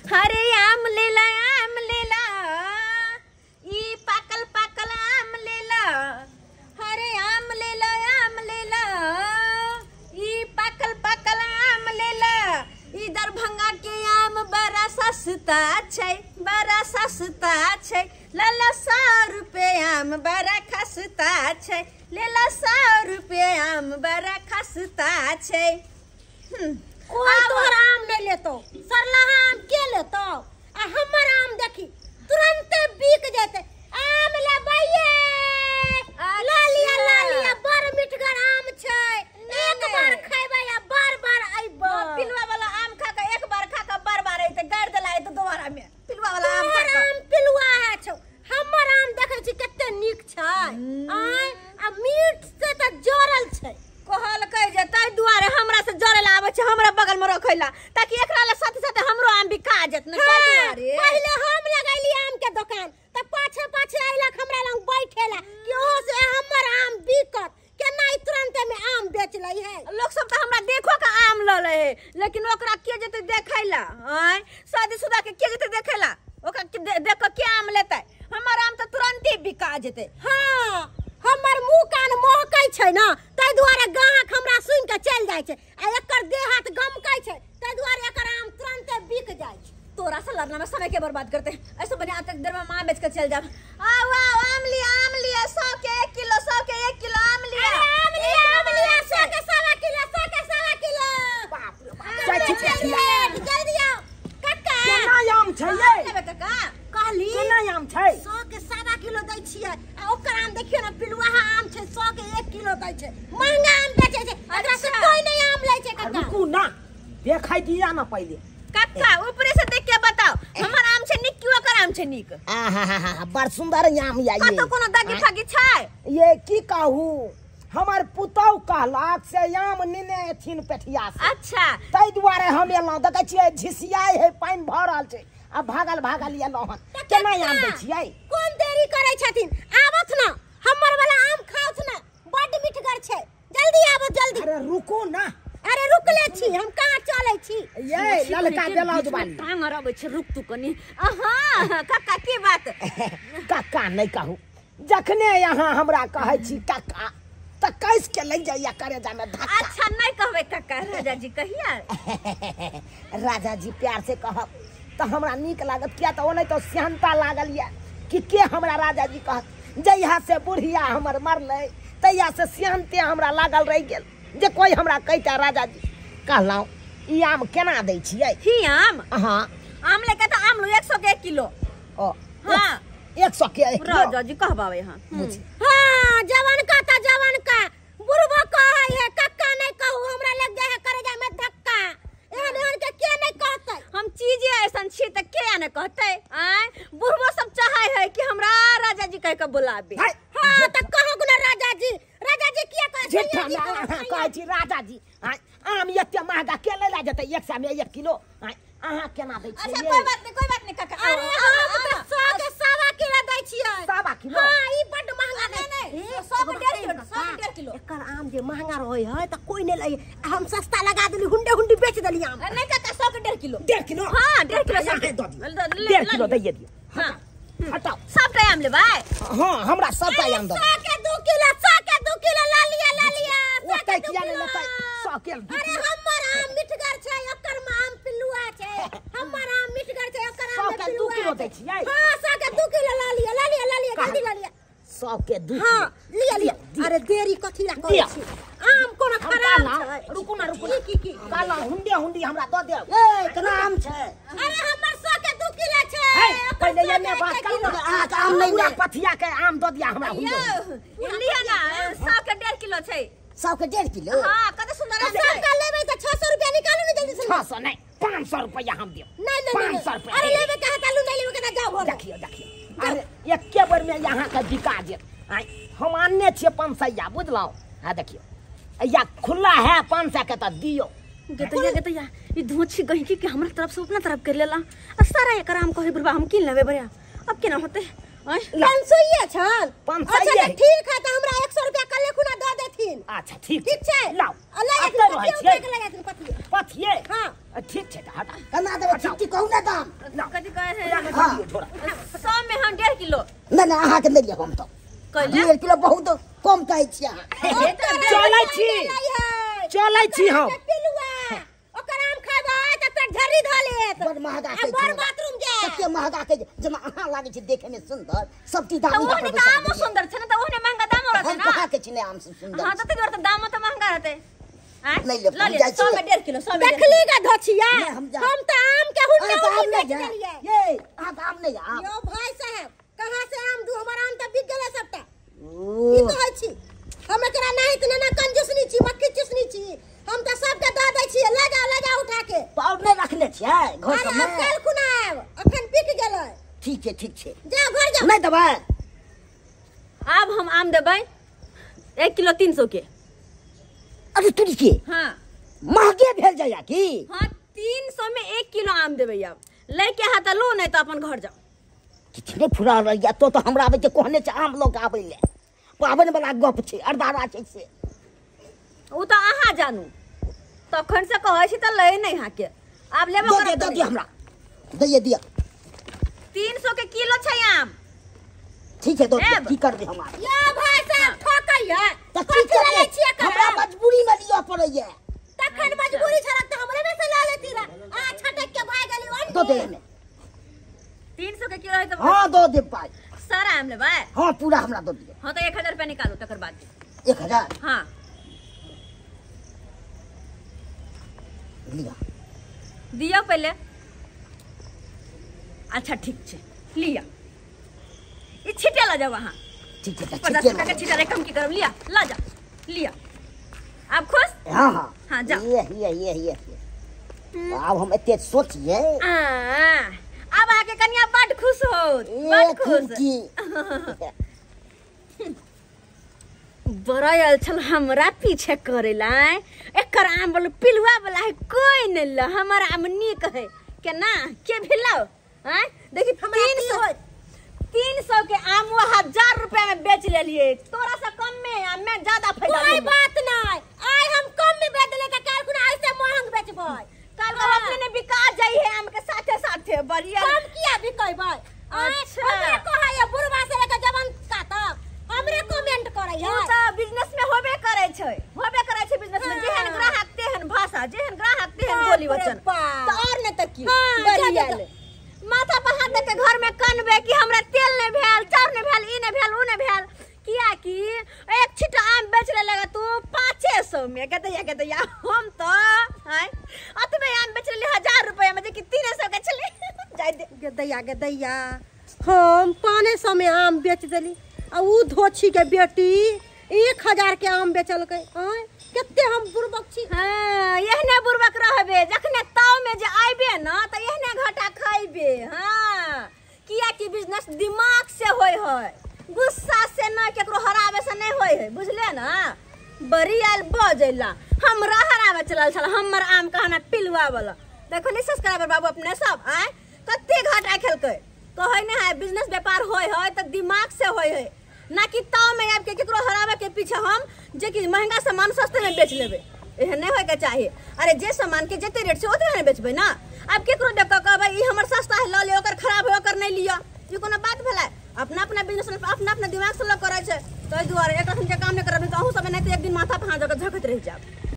हरे आम लेला ई पाकल पाकल आम लेला। हरे आम लेला ई पाकल पाकल आम लेला। ई दरभंगा के आम बड़ा सस्ता छै, बड़ा सस्ता छै। लला 100 रुपए आम बड़ा खस्ता छै, लेला 100 रुपए आम बड़ा खस्ता छै। कोई तोहर आम नहीं लेतो, सरलाहा आम के लेतो? आ हमर आम देखी तुरंत बिक जेते। आम ले भैये लालिया बड़ मिठगर आम छै। एक बार खैबे या बार-बार आइबो। पिलवा वाला आम खा के एक बार खा के बार-बार आइते गाड़ देला तो दोबारा में पिलवा वाला आम खा के। आम पिलवा है छौ, हमर आम देखे छी कते नीक छै। आय आ मीठ से त जोरल छै। कहल कह जे तै दुआरे हमरा से जरेला आवे छै, हमरा बगल में रखैला ताकि एकरा ले साथे-साथे हमरो आम बिका जेत ने। पहले हम लगैली आम के दुकान त पाछे आइलक हमरा लंग बैठेला कि ओहो से हमर आम बिकत केना ई तुरंत में आम बेच लई है। लोग सब त हमरा देखो के आम ल ले है, लेकिन ओकरा के जेते देखैला? आय शादीशुदा के जेते देखैला? ओकरा देख के के आम लेतै? हमर आम त तुरंते बिका जेते। हां हमर मुंह कान महकै छै ना, तै दुआरे गाहक हमरा सुन के चल जाय छै। आ एकर देह हाथ गमकै छै, तै दुआरे एकर आम तुरंते बिक जाय छै। तोरा से लड़ना में समय के बर्बाद करते हैं। ऐसे बने तक देर में मां बेच के चल जा। आओ आम लिया 100 के 1 किलो, 100 के 1 किलो आम लिया। आम लिया 100 के 1.25 किलो, 100 के 1.25 किलो। बाप रे बाप जल्दी आओ काका। केना आम छै ये? लेबे काका कहली केना आम छै? 100 के 1.25 किलो दै छियै। आ ओकर आम देखियो ना पिलुआ आम छै, 100 के 1 किलो दै छै। महंगा आम बेचै छै, एकरा से कोई नहीं आम लै छै काका। रुकू ना, देखाई दिया ना पहले। काका ऊपर से देख के बताओ हमर आम छै निक कि ओकर आम छै निक? आहा बड़ सुंदर आम या का तो कोनो दागी फागी छै? ये की कहू, हमर पुतौ कहलाक से आम निने एथिन पेठिया से। अच्छा तै दुआरे हम एलौ, देखै छियै झिसियाई है, पानी भर रहल छै आ भागल एलौ हन। केना आम दै छियै? कोन देरी करै छथिन? आबत ना हमर वाला आम खाउत ना, बड़ मिठगर छै। जल्दी आबो जल्दी। अरे रुको ना। अरे रुकले छी, हम कहां चलै छी? ये ललका ब्लाउज वाली टांग अरबै छै, रुक तू कनी। आहा काका की बात? काका नहीं कहू, जखने यहाँ हमरा कहै छी काका त कैस के लग जाइया करेजा में धक्का। अच्छा नहीं कहबे काका, राजा जी कहिया? राजा जी प्यार से कहब त हमरा नीक लागत, किया त ओने तो सियानता लागल या कि के हमरा राजा जी कहत। जहिया से बुढ़िया हमर मरलै तहिया से सियानते हमरा लागल रह गेल जे कोई हमरा कहता राजा जी। कहलौ ई आम केना दै छियै? ही आम? हां आम लेके तो आम लो 100 के 1 किलो। ओ हां 100 के 1 किलो। राजा जी कहबावे हां। हां जवान का त जवान का बुढ़वा कहै है, कक्का नहीं कहू, हमरा लग जाय है करेजा में धक्का। एहन के नहीं कहतै? हम चीजे ऐसन छी त के न कहतै? आय बुढ़बो सब चाहे है कि हमरा राजा जी कह के बुलाबे। हां त कहो गुना राजा जी किया कहै छै? कहै छी राजा जी आम एते महंगा के ले जेतै 100 में 1 किलो? अहाँ केना दै छियै? अच्छा कोई बात नहीं काका। अरे हम त 100 के 1.25 किलो दै छियै। 1.25 किलो? हां ई बड महंगा नहीं 100 के 1.5 किलो, 100 के 1.5 किलो। एकर आम जे महंगा रहै है त कोई नहीं लै। हम सस्ता लगा देली, हुंडे बेच देली आम। नहीं काका 100 के 1.5 किलो। 1.5 किलो? हां 1.5 किलो सब दे दियो। 1.5 किलो दै दियो। हां हटाओ। सब टाइम ले भाई। हां हमरा सब आम दो। 100 के 2 किलो, 100 के 2 किलो ला लिया। ओतै किया नहीं लेतै? 100 के 2 अरे किलो। हमर आम मिठगर छै, एकर आम पिलुआ छै। हमर आम मिठगर छै, एकर आम 100 के 2 किलो दै छियै? हां 100 के 2 किलो ला लिया जल्दी ला लिया। 100 के 2 हां किलो। लिया। अरे देरी कथी ला करै छी? आम कोनो खराब छै? रुकू ना की काला हुंडी हमरा दऽ दे। ए केना आम छै? अरे हमर 100 के 2 किलो छै। पहले एने बात करू ना। आम नहीं ना पथिया के आम दऽ दिया हमरा हुंडी। लिया ना 100 के 1.5 किलो छै। 100 के 1.5 किलो? हां कते सुंदर आम छै। का लेबै त 600 रुपया निकालू ना जल्दी से। 600 नहीं 500 रुपया हम देब। नहीं 500 रुपया। अरे लेबै कहा तालू नहीं लेबै कना जाओ घर। देखियो अरे एके बार में यहाँ का बिका जेत। हम आनने छियै 500 बुझलौ। हां देखियो या खुला है 500 के त दियो। गतैया ई धोछी गहिकी के हमरा तरफ से अपना तरफ कर लेला। आ सारा एकर आम कहे बुढ़वा हम किन लेबे बरिया। अब केना होते? 500 ये छल। 500 अच्छा ठीक है त हमरा 100 रुपया कल्ले खुना द देथिन। अच्छा ठीक छै लाओ। अल्लाह अब तो एक रुपया के लगा देथिन। पथिए हां ठीक छे हटा कना देबे ठीक कहू ना दाम कथी कहे है हां छोड़ा 100 में हम 1.5 किलो ना ना अहाँ के ले लिया हम तो कहले 1.5 किलो बहुत कम कहै छी अहाँ चलै छी हम पिलुआ ओकर आम खाबा त पेट झरी ध लेत बड़ महंगा के बड़ बाथरूम जे कते महंगा के जना अहाँ लागे छै देखे में सुंदर सब चीज दाम तो ओहने तो आम सुंदर छै ना तो ओहने महंगा दाम रहते हम ना कहा के छिने आम से सुंदर हां तो दाम तो महंगा रहते हैं नहीं ले, ला ले जाय 100 में 1.5 किलो 100 में देखली का धछिया नहीं, हम जा- हम तो आम के हुन्ने आम हुन्ने नहीं बेच जा देलिए ये अहाँ आम नहीं आम यो भाई साहब कहां से आम दू हमर आम त बिक गेले सबटा की ओ कहै छी हम एकरा नहीं इतना ना कंजूसनी छी मक्खी चुसनी छी हम त सबके द दै छी लगा उठा के तो और नहीं रखले छियै घर अरे सब अब में कल खुना आब अखन बिक गेलै ठीक छै जाओ घर जाओ नहीं देबै अब हम आम देबै 1 किलो 300 के अरे तुरी के हां महंगे भेल जाया की हां 300 में 1 किलो आम देबै अब लेके हाथ लो नहीं तो अपन घर जाओ कितने फुरा रहिया तो हमरा आबे के कहने छै आम लोग आबे ले पावन वाला गप छै अरदारा छै से उ तो अहाँ जानू तखन से कहै छी त ले नहीं हा के आब लेबो दो कर दे हमरा दिया 300 के किलो छै आम ठीक है तो लेब। की करबे हमरा यो भाई साहब ठोकैया त की करबे हमरा मजबूरी में लियो पड़ैया तखन मजबूरी छला त हमरे में से ला लेती रा आ छटक के भाग गेली दो दे ने 300 के किलो है तो हां दो दे पाई सारा आम लेबै हां पूरा हमरा दो दियो हां तो 1000 रुपया निकालो तकर बाद 1000 हां लिया दियो पहले अच्छा ठीक छै लिया ई छिटे ला जाओ वहां ठीक है 50 ठीक रुपया के है छिटा रे कम की करब लिया ला जा लिया आप खुश हां हाँ, जाओ। ये अब हम एते सोचिए अब आके कन्या बड़ खुश हो ए बड़ खुश की बड़ा आयल छल हमरा पीछे करेला एकर आम बोल पिलुआ वाला है कोई न ल हमारा आम नीक है केना के भिलाओ हैं देखी 300 के आम वो 1000 रुपया में बेच लेलिए तोरा से कम में आ मैं ज्यादा फायदा कोई लेबो। बात नहीं आई हम कम में बेच ले का काल खुना ऐसे महंग बेचबै कल को अपने ने बिका जाई है आम के साथे साथे बढ़िया कम किया बिकैबै अच्छा। हमरे कहा ये बुढ़वा से लेकर जवान का तक हमरे कमेंट करे उ है त बिजनेस में होबे करे छै बिजनेस में जेहन ग्राहक तेहन भाषा जेहन ग्राहक तेहन बोली वचन बाप रे बाप। तो और न तक की हाँ, बढ़िया जा, जा, ले माथा पर हाथ दे के घर में कनबे कि हमरा तेल नहीं भेल चाउर नहीं भेल ई नहीं भेल उ नहीं भेल किया कि एक छिटा आम बेच ले लगा तू 500 में कहते हम तो हैं अतबे आम बेच ले 1000 रुपया में जे कि 300 के चले जाय दे गे दैया हम 500 में आम बेच देली आ ऊ धोछी के बेटी 1000 के आम बेचलकै हैं केते हम बुरबक छी हां यहने बुरबक रहबे जखने ताव में जे आइबे ना त यहने घाटा खाइबे हां किया कि बिजनेस दिमाग से होय है गुस्सा से ना केकरो हरावे से नहीं होय है बुझले ना बड़ी आल बजैला हमरा हरावे चलल छल हमर आम कहना पिलुआ वाला देखो नी सब्सक्राइबर बाबू अपने सब आए कते घाटा खेलकै कहै ने है बिजनेस व्यापार होय है त दिमाग से होय है ना कि ताव में आब के केकरो हरावे के पीछे हम जे कि महंगा सामान सस्ते में बेच लेबे एहन नहीं होय के चाहिए अरे जे सामान के जते रेट से ओतबे में बेचबे ना अब केकरो देख के कहबै ई हमर सस्ता है ल ले ओकर खराब है ओकर नहीं लिया ई कोनो बात भेलै अपना अपना बिजनेस में अपना दिमाग से लोग करे छै तै दुआरे एक दिन जे काम नहीं करब त अहू सब नहीं तो एक दिन माथा पे हाथ दे के झकत रह जाब